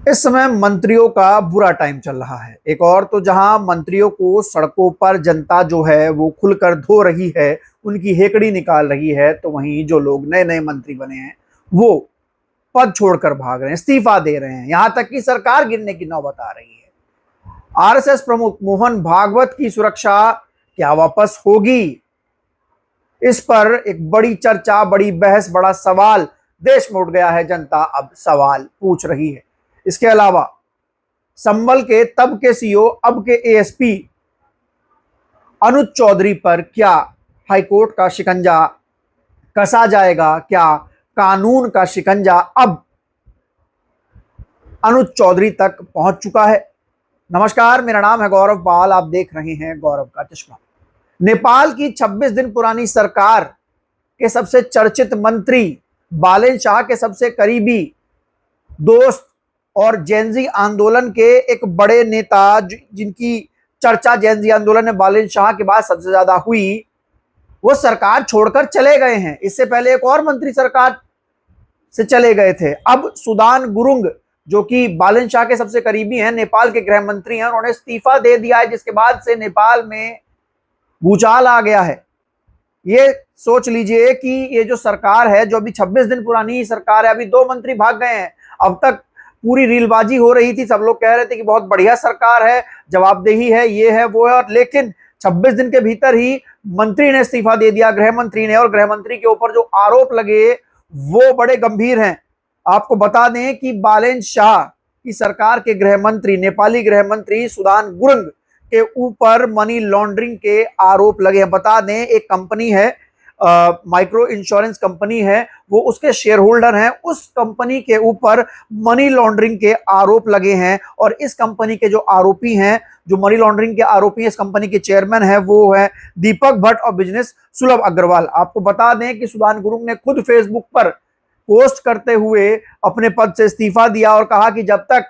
इस समय मंत्रियों का बुरा टाइम चल रहा है। एक और तो जहां मंत्रियों को सड़कों पर जनता जो है वो खुलकर धो रही है, उनकी हेकड़ी निकाल रही है, तो वहीं जो लोग नए नए मंत्री बने हैं वो पद छोड़कर भाग रहे हैं, इस्तीफा दे रहे हैं, यहां तक कि सरकार गिरने की नौबत आ रही है। आरएसएस प्रमुख मोहन भागवत की सुरक्षा क्या वापस होगी? इस पर एक बड़ी चर्चा, बड़ी बहस, बड़ा सवाल देश में उठ गया है। जनता अब सवाल पूछ रही है। इसके अलावा संभल के तब के सीओ अब के एएसपी अनुज चौधरी पर क्या हाईकोर्ट का शिकंजा कसा जाएगा? क्या कानून का शिकंजा अब अनुज चौधरी तक पहुंच चुका है? नमस्कार, मेरा नाम है गौरव पाल, आप देख रहे हैं गौरव का चश्मा। नेपाल की 26 दिन पुरानी सरकार के सबसे चर्चित मंत्री, बालेन शाह के सबसे करीबी दोस्त और जेनजी आंदोलन के एक बड़े नेता, जिनकी चर्चा जेनजी आंदोलन में बालेन शाह के बाद सबसे ज्यादा हुई, वो सरकार छोड़कर चले गए हैं। इससे पहले एक और मंत्री सरकार से चले गए थे। अब सुदान गुरुंग, जो कि बालेन शाह के सबसे करीबी हैं, नेपाल के गृह मंत्री हैं, उन्होंने इस्तीफा दे दिया है, जिसके बाद से नेपाल में भूचाल आ गया है। ये सोच लीजिए कि ये जो सरकार है, जो अभी 26 दिन पुरानी सरकार है, अभी 2 मंत्री भाग गए हैं। अब तक पूरी रीलबाजी हो रही थी, सब लोग कह रहे थे कि बहुत बढ़िया सरकार है, जवाबदेही है, ये है वो है, और लेकिन 26 दिन के भीतर ही मंत्री ने इस्तीफा दे दिया, गृह मंत्री ने। और गृह मंत्री के ऊपर जो आरोप लगे वो बड़े गंभीर हैं। आपको बता दें कि बालेन शाह की सरकार के गृह मंत्री, नेपाली गृह मंत्री सुदान गुरुंग के ऊपर मनी लॉन्ड्रिंग के आरोप लगे हैं। बता दें, एक कंपनी है, माइक्रो इंश्योरेंस कंपनी है, वो उसके शेयर होल्डर हैं। उस कंपनी के ऊपर मनी लॉन्ड्रिंग के आरोप लगे हैं, और इस कंपनी के जो आरोपी हैं, जो मनी लॉन्ड्रिंग के आरोपी इस कंपनी के चेयरमैन है, वो है दीपक भट्ट और बिजनेस सुलभ अग्रवाल। आपको बता दें कि सुदान गुरुंग ने खुद फेसबुक पर पोस्ट करते हुए अपने पद से इस्तीफा दिया और कहा कि जब तक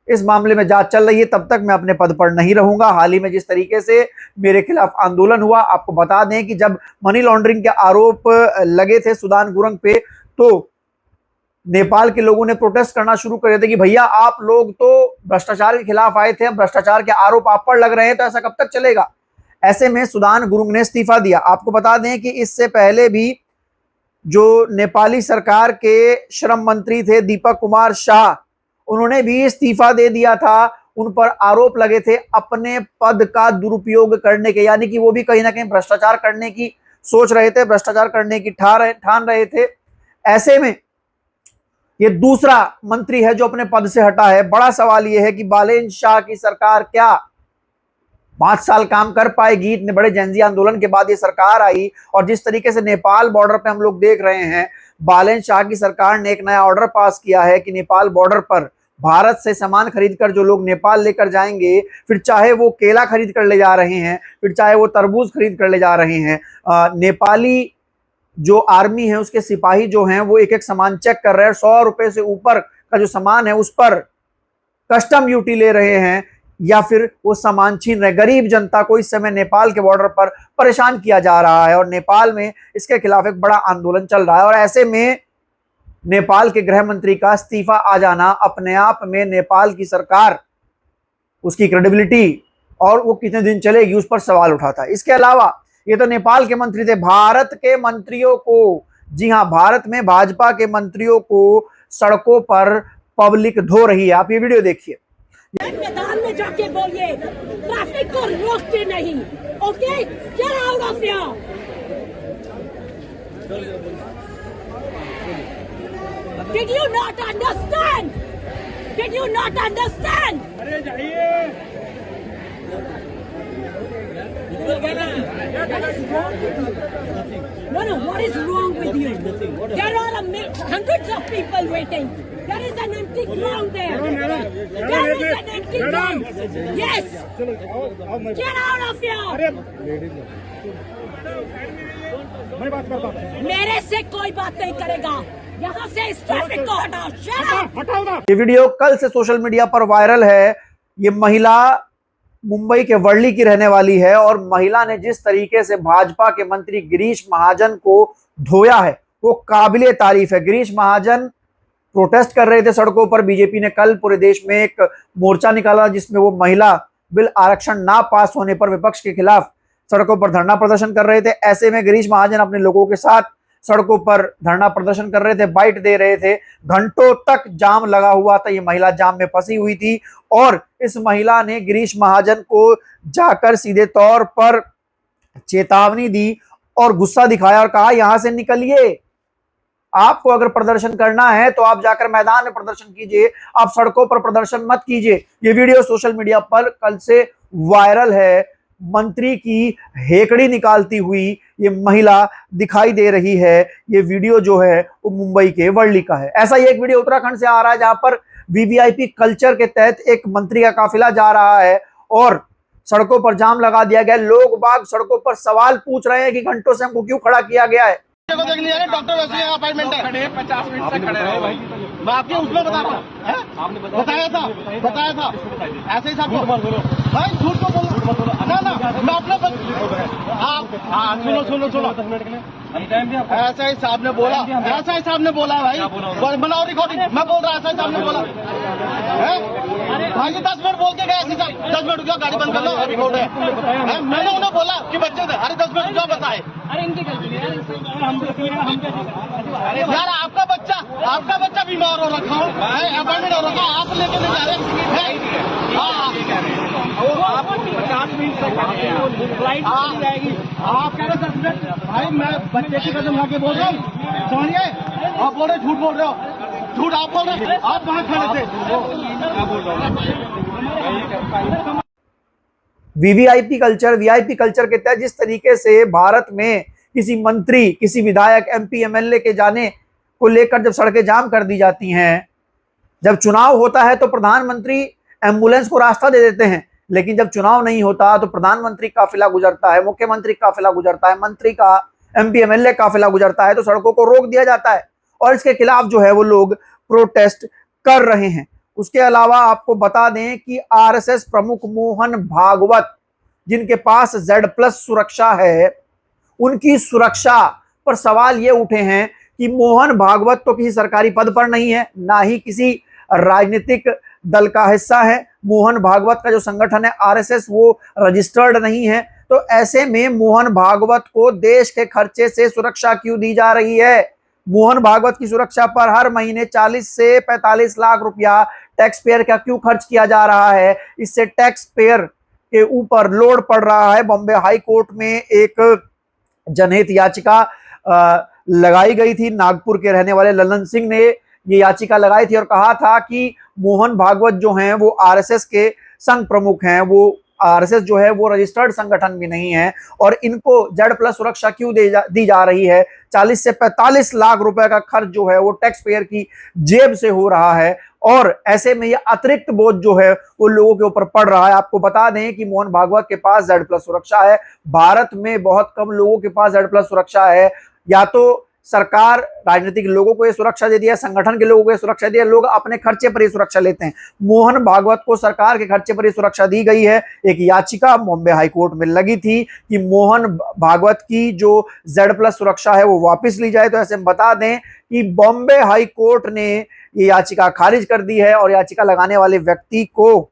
इस मामले में जांच चल रही है तब तक मैं अपने पद पर नहीं रहूंगा। हाल ही में जिस तरीके से मेरे खिलाफ आंदोलन हुआ, आपको बता दें कि जब मनी लॉन्ड्रिंग के आरोप लगे थे सुदान गुरुंग पे, तो नेपाल के लोगों ने प्रोटेस्ट करना शुरू कर दिया था कि भैया आप लोग तो भ्रष्टाचार के खिलाफ आए थे, अब भ्रष्टाचार के आरोप आप पर लग रहे हैं, तो ऐसा कब तक चलेगा? ऐसे में सुदान गुरुंग ने इस्तीफा दिया। आपको बता दें कि इससे पहले भी जो नेपाली सरकार के श्रम मंत्री थे दीपक कुमार शाह, उन्होंने भी इस्तीफा दे दिया था। उन पर आरोप लगे थे अपने पद का दुरुपयोग करने के, यानी कि वो भी कहीं ना कहीं भ्रष्टाचार करने की सोच रहे थे, भ्रष्टाचार करने की ठान रहे थे। ऐसे में ये दूसरा मंत्री है जो अपने पद से हटा है। बड़ा सवाल ये है कि बालेन शाह की सरकार क्या 5 साल काम कर पाएगी? इतने बड़े जेनजी आंदोलन के बाद ये सरकार आई, और जिस तरीके से नेपाल बॉर्डर पे हम लोग देख रहे हैं, बालेन शाह की सरकार ने एक नया ऑर्डर पास किया है कि नेपाल बॉर्डर पर भारत से सामान खरीदकर जो लोग नेपाल लेकर जाएंगे, फिर चाहे वो केला खरीद कर ले जा रहे हैं, फिर चाहे वो तरबूज खरीद कर ले जा रहे हैं, नेपाली जो आर्मी है उसके सिपाही जो हैं वो एक एक सामान चेक कर रहे हैं। 100 रुपए से ऊपर का जो सामान है उस पर कस्टम ड्यूटी ले रहे हैं, या फिर वो सामान छीन रहे। गरीब जनता को इस समय नेपाल के बॉर्डर पर परेशान किया जा रहा है, और नेपाल में इसके खिलाफ एक बड़ा आंदोलन चल रहा है। और ऐसे में नेपाल के गृह मंत्री का इस्तीफा आ जाना अपने आप में नेपाल की सरकार, उसकी क्रेडिबिलिटी और वो कितने दिन चलेगी, उस पर सवाल उठाता है। इसके अलावा ये तो नेपाल के मंत्री थे, भारत के मंत्रियों को, जी हाँ, भारत में भाजपा के मंत्रियों को सड़कों पर पब्लिक धो रही है। आप ये वीडियो देखिए। मैदान में जाके बोलिए, ट्रैफिक को रोकते नहीं। Okay, get out of here. Did you not understand? Did you not understand? अरे जाइए। No, what is wrong with you? There are hundreds of people waiting. There is an empty ground there. There is an empty ground. Yes. Get out of here. मेरे से कोई बात नहीं करेगा। यहाँ से इस ट्रैफिक को हटाओ। ये वीडियो कल से सोशल मीडिया पर वायरल है। ये महिला मुंबई के वर्ली की रहने वाली है, और महिला ने जिस तरीके से भाजपा के मंत्री गिरीश महाजन को धोया है वो काबिले तारीफ है। गिरीश महाजन प्रोटेस्ट कर रहे थे सड़कों पर। बीजेपी ने कल पूरे देश में एक मोर्चा निकाला जिसमें वो महिला बिल आरक्षण ना पास होने पर विपक्ष के खिलाफ सड़कों पर धरना प्रदर्शन कर रहे थे। ऐसे में गिरीश महाजन अपने लोगों के साथ सड़कों पर धरना प्रदर्शन कर रहे थे, बाइट दे रहे थे। घंटों तक जाम लगा हुआ था, ये महिला जाम में फंसी हुई थी और इस महिला ने गिरीश महाजन को जाकर सीधे तौर पर चेतावनी दी और गुस्सा दिखाया और कहा यहां से निकलिए, आपको अगर प्रदर्शन करना है तो आप जाकर मैदान में प्रदर्शन कीजिए, आप सड़कों पर प्रदर्शन मत कीजिए। ये वीडियो सोशल मीडिया पर कल से वायरल है। मंत्री की हेकड़ी निकालती हुई ये महिला दिखाई दे रही है। ये वीडियो जो है वो मुंबई के वर्ली का है। ऐसा ही एक वीडियो उत्तराखंड से आ रहा है जहां पर वीवीआईपी कल्चर के तहत एक मंत्री का काफिला जा रहा है और सड़कों पर जाम लगा दिया गया। लोग बाग सड़कों पर सवाल पूछ रहे हैं कि घंटों से हमको क्यों खड़ा किया गया है। डॉक्टर वैसे अपॉइंटमेंट है 50 मिनट से खड़े रहे भाई। मैं आपके उसमें बता रहा हूँ, बताया था ऐसे ही सब भाई झूठ को बोलो ना मैं अपना आप सुनो ऐसा ही साहब ने बोला भाई, बनाओ रिकॉर्डिंग। मैं बोल रहा ऐसा ही साहब ने बोला भाई 10 मिनट बोल के गए ऐसे साहब 10 मिनट रुको गाड़ी बंद कर लो रिकॉर्ड है। मैंने उन्हें बोला कि बच्चे थे, अरे 10 मिनट रुको बताए। यार आपका बच्चा बीमार हो रखा हो, अपॉइंटमेंट हो रखा, आप लेके नहीं जा रहे। आप कह रहे 10 मिनट भाई, मैं बच्चे की कसम खा के बोल रहा हूँ। सुनिए, आप बोल रहे झूठ बोल रहे हो, झूठ आप बोल रहे, आप वहां खड़े थे। वीवीआईपी कल्चर के तहत जिस तरीके से भारत में किसी मंत्री, किसी विधायक, एमपी, एमएलए के जाने को लेकर जब सड़कें जाम कर दी जाती हैं, जब चुनाव होता है तो प्रधानमंत्री एम्बुलेंस को रास्ता दे देते हैं, लेकिन जब चुनाव नहीं होता तो प्रधानमंत्री काफिला गुजरता है, मुख्यमंत्री काफिला गुजरता है, मंत्री का, एमपी, एमएलए काफिला गुजरता है तो सड़कों को रोक दिया जाता है और इसके खिलाफ जो है वो लोग प्रोटेस्ट कर रहे हैं। उसके अलावा आपको बता दें कि आरएसएस प्रमुख मोहन भागवत, जिनके पास Z+ सुरक्षा है, उनकी सुरक्षा पर सवाल ये उठे हैं कि मोहन भागवत तो किसी सरकारी पद पर नहीं है, ना ही किसी राजनीतिक दल का हिस्सा है। मोहन भागवत का जो संगठन है आरएसएस वो रजिस्टर्ड नहीं है, तो ऐसे में मोहन भागवत को देश के खर्चे से सुरक्षा क्यों दी जा रही है? मोहन भागवत की सुरक्षा पर हर महीने 40 से 45 लाख रुपया टैक्स पेयर का क्यों खर्च किया जा रहा है? इससे टैक्स पेयर के ऊपर लोड पड़ रहा है। बॉम्बे हाई कोर्ट में एक जनहित याचिका लगाई गई थी। नागपुर के रहने वाले ललन सिंह ने ये याचिका लगाई थी और कहा था कि मोहन भागवत जो हैं वो आरएसएस के संघ प्रमुख हैं, वो आरएसएस जो है वो रजिस्टर्ड संगठन भी नहीं है और इनको Z+ सुरक्षा क्यों दी जा रही है? 40 से 45 लाख रुपए का खर्च जो है वो टैक्स पेयर की जेब से हो रहा है और ऐसे में ये अतिरिक्त बोझ जो है वो लोगों के ऊपर पड़ रहा है। आपको बता दें कि मोहन भागवत के पास Z+ सुरक्षा है। भारत में बहुत कम लोगों के पास Z+ सुरक्षा है। या तो सरकार राजनीतिक लोगों को ये सुरक्षा दे दिया, संगठन के लोगों को ये सुरक्षा दिया, लोग अपने खर्चे पर ये सुरक्षा लेते हैं। मोहन भागवत को सरकार के खर्चे पर ये सुरक्षा दी गई है। एक याचिका बॉम्बे हाई कोर्ट में लगी थी कि मोहन भागवत की जो Z+ सुरक्षा है वो वापस ली जाए। तो ऐसे हम बता दें कि बॉम्बे हाई कोर्ट ने ये याचिका खारिज कर दी है और याचिका लगाने वाले व्यक्ति को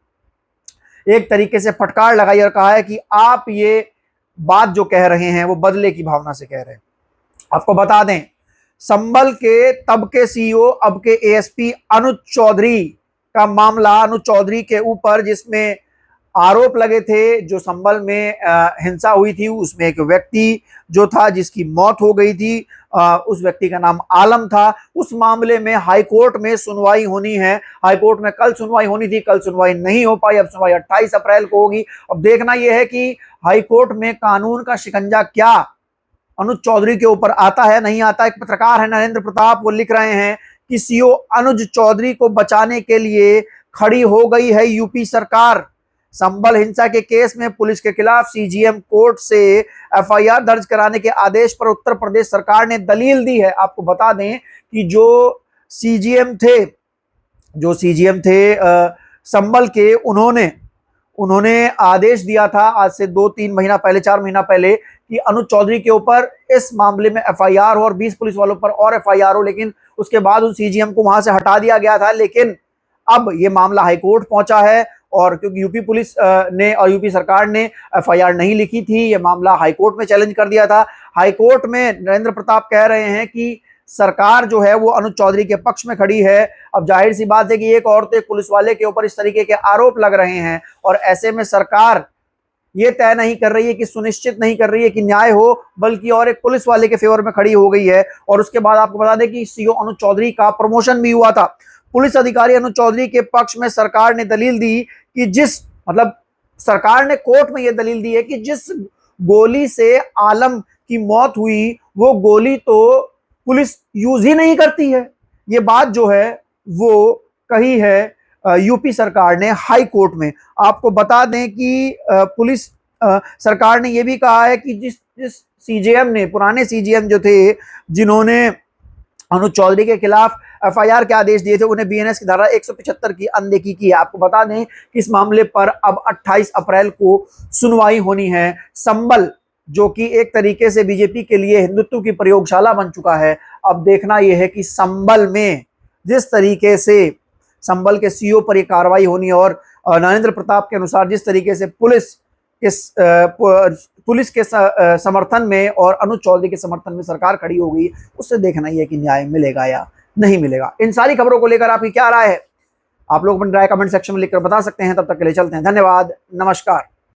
एक तरीके से फटकार लगाई और कहा है कि आप ये बात जो कह रहे हैं वो बदले की भावना से कह रहे हैं। आपको बता दें, संबल के तब के सीईओ अब के एएसपी अनुज चौधरी का मामला, अनुज चौधरी के ऊपर जिसमें आरोप लगे थे, जो संबल में हिंसा हुई थी, उसमें एक व्यक्ति जो था जिसकी मौत हो गई थी, उस व्यक्ति का नाम आलम था। उस मामले में हाई कोर्ट में सुनवाई होनी है। हाई कोर्ट में कल सुनवाई होनी थी, कल सुनवाई नहीं हो पाई। अब सुनवाई 28 अप्रैल को होगी। अब देखना यह है कि हाई कोर्ट में कानून का शिकंजा क्या अनुज चौधरी के ऊपर आता है, नहीं आता। एक पत्रकार है नरेंद्र प्रताप, वो लिख रहे हैं कि सीईओ अनुज चौधरी को बचाने के लिए खड़ी हो गई है यूपी सरकार। संबल हिंसा के केस में पुलिस के खिलाफ सीजीएम कोर्ट से एफआईआर दर्ज कराने के आदेश पर उत्तर प्रदेश सरकार ने दलील दी है। आपको बता दें कि जो सीजीएम थे संबल के, उन्होंने आदेश दिया था आज से 2-3 महीना पहले, 4 महीना पहले, कि अनुज चौधरी के ऊपर इस मामले में एफआईआर हो और 20 पुलिस वालों पर और एफआईआर हो, लेकिन उसके बाद उस सीजीएम को वहां से हटा दिया गया था। लेकिन अब ये मामला हाईकोर्ट पहुंचा है और क्योंकि यूपी पुलिस ने और यूपी सरकार ने एफआईआर नहीं लिखी थी, ये मामला हाईकोर्ट में चैलेंज कर दिया था। हाईकोर्ट में नरेंद्र प्रताप कह रहे हैं कि सरकार जो है वो अनुज चौधरी के पक्ष में खड़ी है। अब जाहिर सी बात है कि एक और तो एक पुलिस वाले के ऊपर इस तरीके के आरोप लग रहे हैं और ऐसे में सरकार ये तय नहीं कर रही है कि सुनिश्चित नहीं कर रही है कि न्याय हो, बल्कि और एक पुलिस वाले के फेवर में खड़ी हो गई है। और उसके बाद आपको बता दें कि सीओ अनुज चौधरी का प्रमोशन भी हुआ था। पुलिस अधिकारी अनुज चौधरी के पक्ष में सरकार ने दलील दी कि सरकार ने कोर्ट में यह दलील दी है कि जिस गोली से आलम की मौत हुई वो गोली तो पुलिस यूज ही नहीं करती है। ये बात जो है वो कही है यूपी सरकार ने हाई कोर्ट में। आपको बता दें कि पुलिस सरकार ने यह भी कहा है कि जिस सीजेएम ने, पुराने सीजेएम जो थे जिन्होंने अनुज चौधरी के खिलाफ एफआईआर के आदेश दिए थे, उन्हें बीएनएस की धारा 175 की अनदेखी की है। आपको बता दें कि इस मामले पर अब 28 अप्रैल को सुनवाई होनी है। संबल जो कि एक तरीके से बीजेपी के लिए हिंदुत्व की प्रयोगशाला बन चुका है, अब देखना यह है कि संबल में जिस तरीके से संबल के सीईओ पर यह कार्रवाई होनी और नरेंद्र प्रताप के अनुसार जिस तरीके से पुलिस के समर्थन में और अनुज चौधरी के समर्थन में सरकार खड़ी हो गई, उससे देखना यह है कि न्याय मिलेगा या नहीं मिलेगा। इन सारी खबरों को लेकर आपकी क्या राय है? आप लोग अपनी राय कमेंट सेक्शन में लिखकर बता सकते हैं। तब तक के लिए चलते हैं, धन्यवाद, नमस्कार।